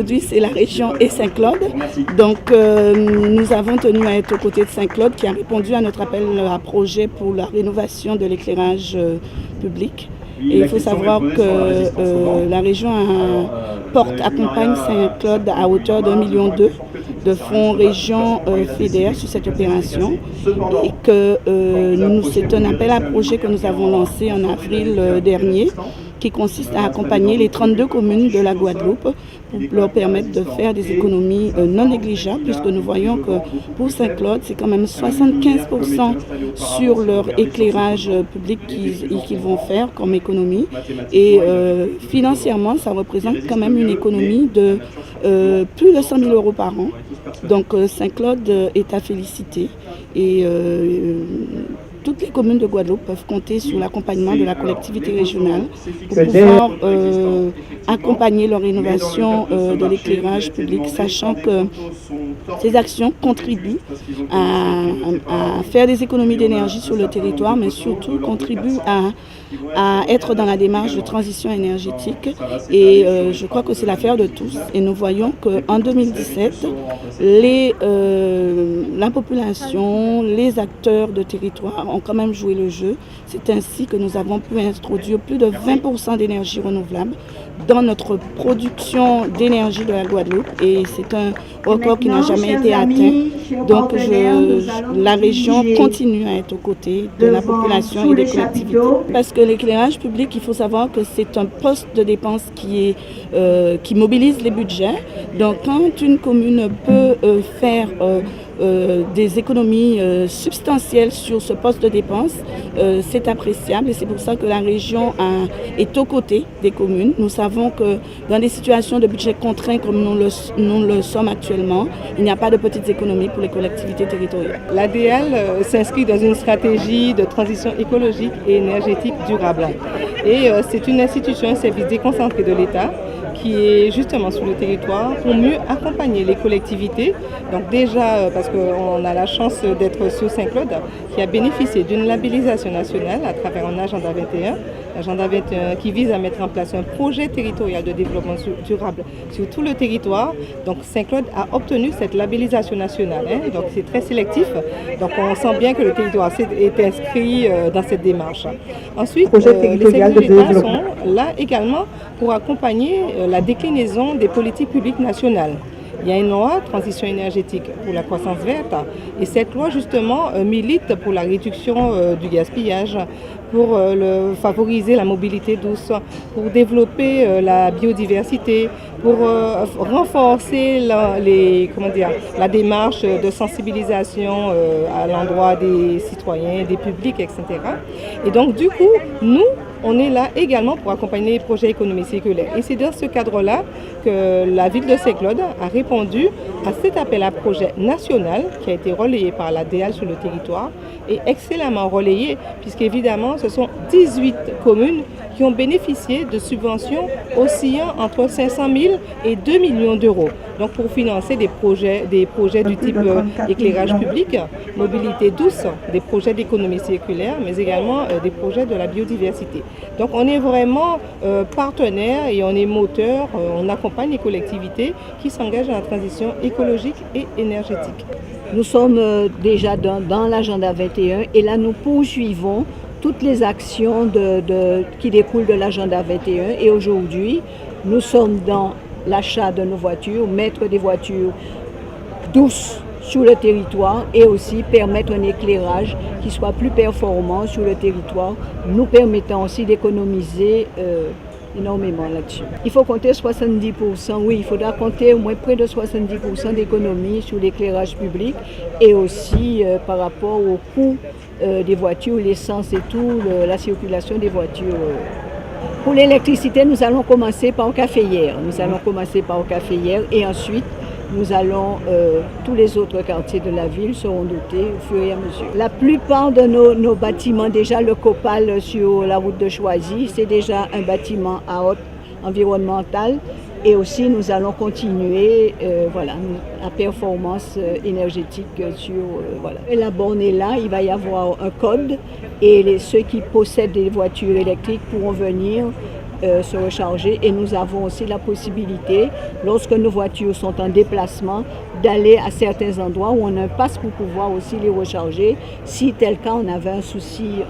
Aujourd'hui, c'est la région et Saint-Claude. Donc, nous avons tenu à être aux côtés de Saint-Claude qui a répondu à notre appel à projet pour la rénovation de l'éclairage public. Et il faut savoir que la région accompagne Saint-Claude à hauteur d'1,2 million de fonds région FEDER sur cette opération et que c'est un appel à projet que nous avons lancé en avril dernier qui consiste à accompagner les 32 communes de la Guadeloupe pour leur permettre de faire des économies non négligeables, puisque nous voyons que pour Saint-Claude, c'est quand même 75% sur leur éclairage public qu'ils vont faire comme économie. Et financièrement, ça représente quand même une économie de plus de 100 000 euros par an. Donc Saint-Claude est à féliciter. Et toutes les communes de Guadeloupe peuvent compter sur l'accompagnement de la collectivité régionale pour pouvoir accompagner leur rénovation de l'éclairage public, sachant que ces actions contribuent à faire des économies d'énergie sur le territoire, mais surtout contribuent à être dans la démarche de transition énergétique. Et je crois que c'est l'affaire de tous. Et nous voyons qu'en 2017, la population, les acteurs de territoire ont quand même joué le jeu. C'est ainsi que nous avons pu introduire plus de 20% d'énergie renouvelable dans notre production d'énergie de la Guadeloupe et c'est un record qui n'a jamais été atteint. Donc la région continue à être aux côtés de la population et des collectivités. Parce que l'éclairage public, il faut savoir que c'est un poste de dépense qui mobilise les budgets. Donc quand une commune peut faire des économies substantielles sur ce poste de dépense, c'est appréciable et c'est pour ça que la région est aux côtés des communes. Nous savons que dans des situations de budget contraint comme nous le sommes actuellement, il n'y a pas de petites économies pour les collectivités territoriales. L'ADL s'inscrit dans une stratégie de transition écologique et énergétique durable. Et c'est une institution, un service déconcentré de l'État qui est justement sur le territoire pour mieux accompagner les collectivités. Donc déjà, parce qu'on a la chance d'être sur Saint-Claude, qui a bénéficié d'une labellisation nationale à travers un agenda 21. L'agenda 21 qui vise à mettre en place un projet territorial de développement durable sur tout le territoire. Donc Saint-Claude a obtenu cette labellisation nationale. Donc c'est très sélectif. Donc on sent bien que le territoire est inscrit dans cette démarche. Ensuite, les services de l'État sont là également pour accompagner la déclinaison des politiques publiques nationales. Il y a une loi, transition énergétique pour la croissance verte, et cette loi justement milite pour la réduction du gaspillage, pour favoriser la mobilité douce, pour développer la biodiversité, pour renforcer la démarche de sensibilisation à l'endroit des citoyens, des publics, etc. Et donc du coup, nous, on est là également pour accompagner les projets économie circulaire. Et c'est dans ce cadre-là que la ville de Saint-Claude a répondu à cet appel à projet national qui a été relayé par la DEAL sur le territoire et excellemment relayé puisqu'évidemment ce sont 18 communes qui ont bénéficié de subventions oscillant entre 500 000 et 2 millions d'euros. Donc pour financer des projets du type éclairage public, mobilité douce, des projets d'économie circulaire, mais également des projets de la biodiversité. Donc on est vraiment partenaire et on est moteur, on accompagne les collectivités qui s'engagent dans la transition écologique et énergétique. Nous sommes déjà dans l'agenda 21 et là nous poursuivons toutes les actions qui découlent de l'agenda 21 et aujourd'hui nous sommes dans l'achat de nos voitures, mettre des voitures douces sur le territoire et aussi permettre un éclairage qui soit plus performant sur le territoire, nous permettant aussi d'économiser énormément là-dessus. Il faut compter 70%, oui, il faudra compter au moins près de 70% d'économie sur l'éclairage public et aussi par rapport au coût des voitures, l'essence et tout, la circulation des voitures. Pour l'électricité, nous allons commencer par Caféière. Et ensuite, nous allons, tous les autres quartiers de la ville seront dotés au fur et à mesure. La plupart de nos bâtiments, déjà le Copal sur la route de Choisy, c'est déjà un bâtiment à haute environnementale. Et aussi, nous allons continuer la performance énergétique sur... Et la borne est là, il va y avoir un code et ceux qui possèdent des voitures électriques pourront venir se recharger et nous avons aussi la possibilité, lorsque nos voitures sont en déplacement, d'aller à certains endroits où on a un pass pour pouvoir aussi les recharger si tel cas on avait un souci.